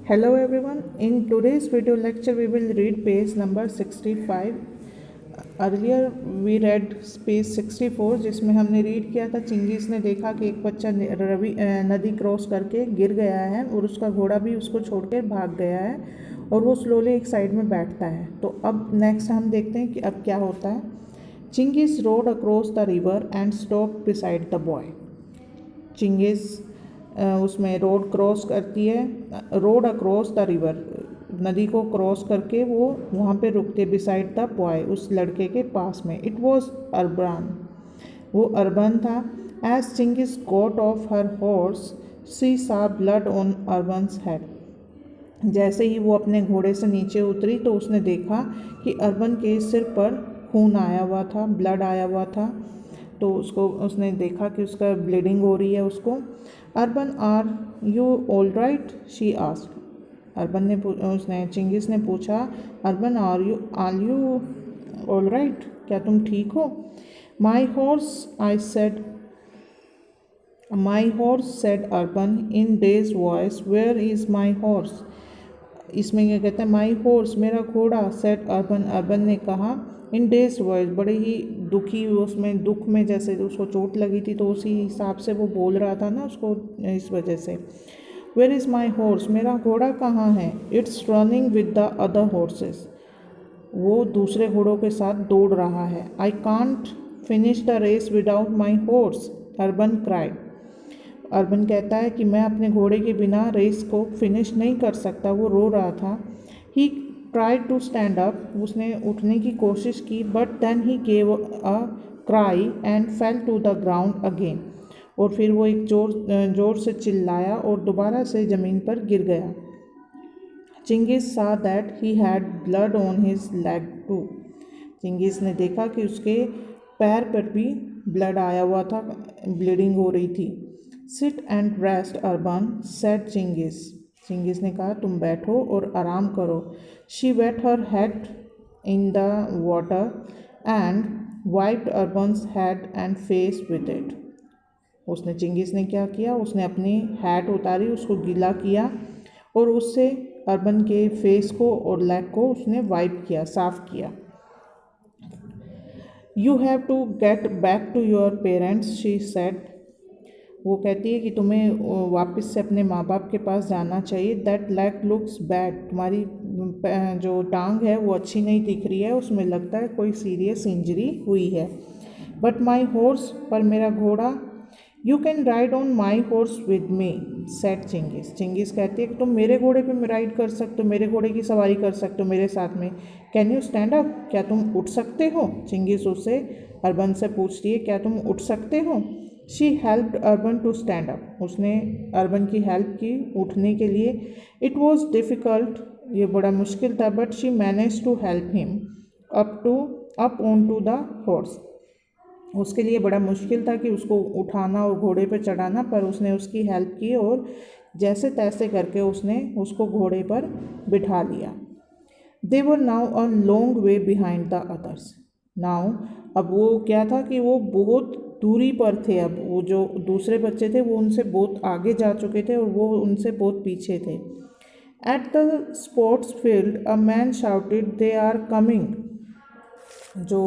Hello everyone. In today's video lecture we will read page number 65. Earlier we read page 64 जिसमें हमने read किया था चिंगीज़ ने देखा कि एक बच्चा नदी क्रॉस करके गिर गया है और उसका घोड़ा भी उसको छोड़कर भाग गया है और वो स्लोली एक साइड में बैठता है। तो अब नेक्स्ट हम देखते हैं कि अब क्या होता है। Chingis rode across the river and stop beside the boy. Chingis उसमें रोड क्रॉस करती है, रोड अक्रॉस द रिवर, नदी को क्रॉस करके वो वहाँ पे रुकते, बिसाइड द बॉय, उस लड़के के पास में। इट वॉज अर्बन, वो अर्बन था। As Chingis got off her horse she saw blood on अर्बन्स head. जैसे ही वो अपने घोड़े से नीचे उतरी तो उसने देखा कि अर्बन के सिर पर खून आया हुआ था, ब्लड आया हुआ था। तो उसने देखा कि उसका ब्लीडिंग हो रही है उसको। Urban are you all right, she asked. उसने चिंगीज़ ने पूछा, Urban are you all right, क्या तुम ठीक हो? My horse said Urban in days voice, where is my horse. इसमें क्या कहते हैं, माई हॉर्स, मेरा घोड़ा, सेड अर्बन, अर्बन ने कहा, इन डेज वॉइस, बड़े ही दुखी, उसमें दुख में, जैसे उसको चोट लगी थी तो उसी हिसाब से वो बोल रहा था ना उसको, इस वजह से। वेयर इज़ माई हॉर्स, मेरा घोड़ा कहाँ है? It's running with the other horses, वो दूसरे घोड़ों के साथ दौड़ रहा है। I can't finish the race without my horse, Urban cried. Urban कहता है कि मैं अपने घोड़े के बिना रेस को फिनिश नहीं कर सकता, वो रो रहा था। He tried to stand up, उसने उठने की कोशिश की, but then he gave a cry and fell to the ground again, और फिर वो एक जोर से चिल्लाया और दोबारा से ज़मीन पर गिर गया। Chingis saw that he had blood on his leg too, Chingis ने देखा कि उसके पैर पर भी ब्लड आया हुआ था, ब्लीडिंग हो रही थी। Sit and rest Urban, said Chingis, Chingis ने कहा तुम बैठो और आराम करो। She wet her head in the water and wiped Urban's head and face with it. उसने, चिंगीज़ ने क्या किया, उसने अपनी हैट उतारी, उसको गीला किया और उससे अर्बन के फेस को और लेग को उसने वाइप किया, साफ़ किया। You have to get back to your parents, she said, वो कहती है कि तुम्हें वापस से अपने माँ बाप के पास जाना चाहिए। दैट लेग लुक्स बैड, तुम्हारी जो टांग है वो अच्छी नहीं दिख रही है, उसमें लगता है कोई सीरियस इंजरी हुई है। बट माई हॉर्स, पर मेरा घोड़ा, you can ride on my horse with me, said Chingis, Chingis कहती है कि तुम मेरे घोड़े पे राइड कर सकते हो, मेरे घोड़े की सवारी कर सकते हो मेरे साथ में। कैन यू स्टैंड अप, क्या तुम उठ सकते हो? चिंगीज़ उससे, अर्बन से पूछती है, क्या तुम उठ सकते हो? She helped Urban to stand up, उसने अर्बन की हेल्प की उठने के लिए। इट वॉज डिफ़िकल्ट, ये बड़ा मुश्किल था, but she manage to help him up on to the horse, उसके लिए बड़ा मुश्किल था कि उसको उठाना और घोड़े पर चढ़ाना, पर उसने उसकी हेल्प की और जैसे तैसे करके उसने उसको घोड़े पर बिठा लिया। They were now a long way behind the others, now, अब वो क्या था कि वो बहुत दूरी पर थे, अब वो जो दूसरे बच्चे थे वो उनसे बहुत आगे जा चुके थे और वो उनसे बहुत पीछे थे। At the sports field a man shouted, they are coming, जो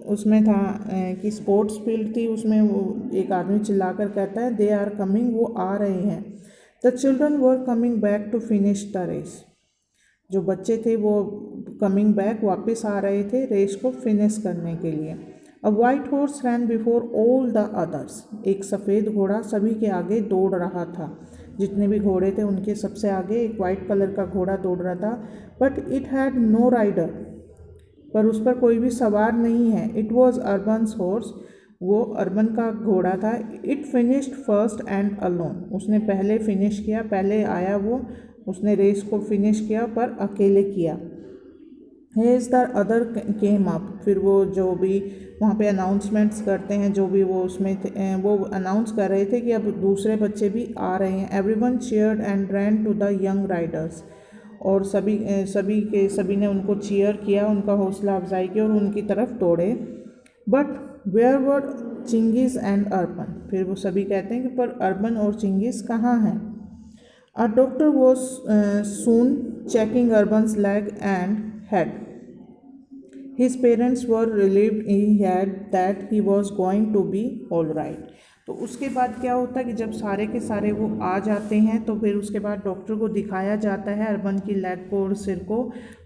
उसमें था कि स्पोर्ट्स फील्ड थी, उसमें वो एक आदमी चिल्लाकर कहता है दे आर कमिंग, वो आ रहे हैं। The children were coming back to finish the race, जो बच्चे थे वो कमिंग बैक, वापस आ रहे थे रेस को फिनिश करने के लिए। A white horse ran before all the others, एक सफ़ेद घोड़ा सभी के आगे दौड़ रहा था, जितने भी घोड़े थे उनके सबसे आगे एक वाइट कलर का घोड़ा दौड़ रहा था। But it had no rider, पर उस पर कोई भी सवार नहीं है। इट वॉज अर्बन्स हॉर्स, वो अर्बन का घोड़ा था। It finished first and alone, उसने पहले फिनिश किया, पहले आया वो, उसने रेस को फिनिश किया पर अकेले किया। Hedge the other came up, फिर वो जो भी वहाँ पे अनाउंसमेंट्स करते हैं, जो भी वो उसमें थे, वो अनाउंस कर रहे थे कि अब दूसरे बच्चे भी आ रहे हैं। Everyone cheered and ran to the young riders, और सभी ने उनको चीयर किया, उनका हौसला अफजाई की और उनकी तरफ दौड़े। But where were Chingis and Urban, फिर वो सभी कहते हैं कि पर अर्बन और चिंगीज़ कहाँ हैं? A doctor was soon checking Urban's leg and head. His parents were relieved he had that he was going to be all right. तो उसके बाद क्या होता है कि जब सारे के सारे वो आ जाते हैं तो फिर उसके बाद डॉक्टर को दिखाया जाता है अर्बन की लेग को और सिर को।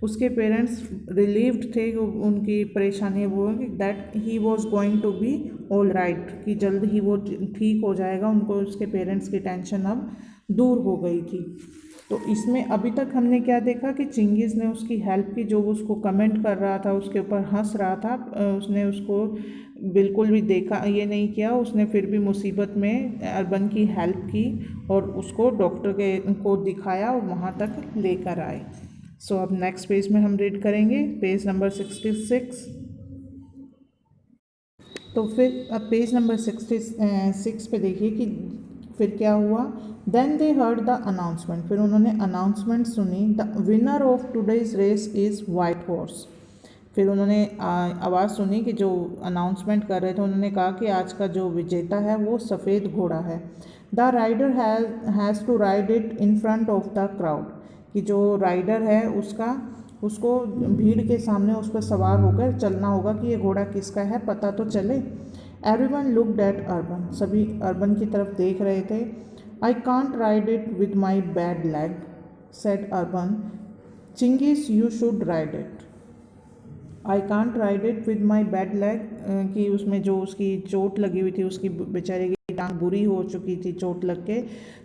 उसके पेरेंट्स रिलीव्ड थे, उनकी परेशानी वो है कि that he was going to be all right, कि जल्द ही वो ठीक हो जाएगा। उनको उसके पेरेंट्स की टेंशन अब दूर हो गई थी। तो इसमें अभी तक हमने क्या देखा कि चिंगीज़ ने उसकी हेल्प की, जो उसको कमेंट कर रहा था, उसके ऊपर हंस रहा था, उसने उसको बिल्कुल भी देखा ये नहीं किया। उसने फिर भी मुसीबत में अर्बन की हेल्प की और उसको डॉक्टर के को दिखाया और वहाँ तक लेकर आए। सो अब नेक्स्ट पेज में हम रीड करेंगे, पेज नंबर 66। तो फिर अब पेज नंबर 66 पे देखिए कि फिर क्या हुआ। Then they heard the announcement, फिर उन्होंने अनाउंसमेंट सुनी। The winner of today's race is white horse. फिर उन्होंने आवाज़ सुनी कि जो अनाउंसमेंट कर रहे थे, उन्होंने कहा कि आज का जो विजेता है वो सफ़ेद घोड़ा है। The rider has to ride it in front of the crowd, कि जो राइडर है उसको भीड़ के सामने उस पर सवार होकर चलना होगा कि ये घोड़ा किसका है, पता तो चले। एवरीवन लुक्ड एट अर्बन, सभी अर्बन की तरफ देख रहे थे। I can't ride it with my bad leg said Urban. Chingis you should ride it. I can't ride it with my bad leg, कि उसमें जो उसकी चोट लगी हुई थी, उसकी बेचारे की टांग बुरी हो चुकी थी चोट लग के,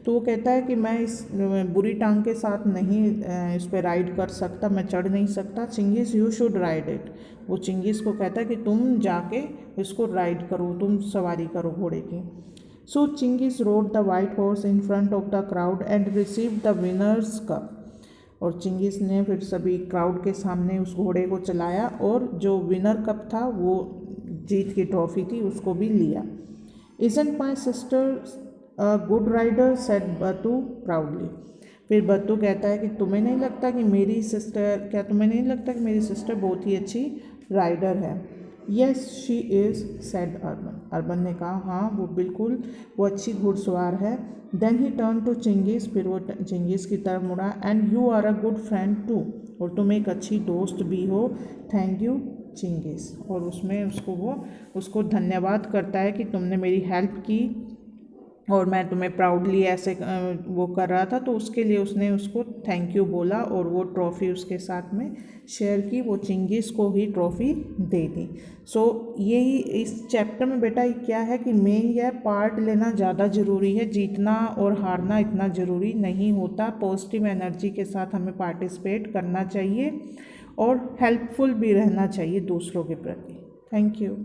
तो वो कहता है कि मैं इस बुरी टांग के साथ नहीं इस पर राइड कर सकता, मैं चढ़ नहीं सकता। चिंगीज़ यू शुड राइड इट, वो चिंगीज़ को कहता है कि तुम जाके इसको राइड करो, तुम सवारी करो घोड़े की। So Chingis rode the white horse in front of the crowd and receive the winner's cup. और चिंगीज़ ने फिर सभी क्राउड के सामने उस घोड़े को चलाया और जो विनर कप था, वो जीत की ट्रॉफी थी, उसको भी लिया। Isn't my sister a good rider said Batu proudly. फिर बतू कहता है कि तुम्हें नहीं लगता कि मेरी सिस्टर बहुत ही अच्छी राइडर है। Yes she is said Urban. Urban ने कहा हाँ वो अच्छी घुड़सवार है। Then he turn to Chingis, फिर वो चिंगीज़ की तरफ मुड़ा। And you are a good friend too, और तुम एक अच्छी दोस्त भी हो। Thank you Chingis. और उसमें उसको धन्यवाद करता है कि तुमने मेरी हेल्प की और मैं तुम्हें प्राउडली ऐसे वो कर रहा था, तो उसके लिए उसने उसको थैंक यू बोला और वो ट्रॉफ़ी उसके साथ में शेयर की। वो चिंगीज़ को ही ट्रॉफ़ी दे दी। सो यही इस चैप्टर में बेटा क्या है कि मेन यह पार्ट लेना ज़्यादा ज़रूरी है, जीतना और हारना इतना ज़रूरी नहीं होता। पॉजिटिव एनर्जी के साथ हमें पार्टिसिपेट करना चाहिए और हेल्पफुल भी रहना चाहिए दूसरों के प्रति। Thank you.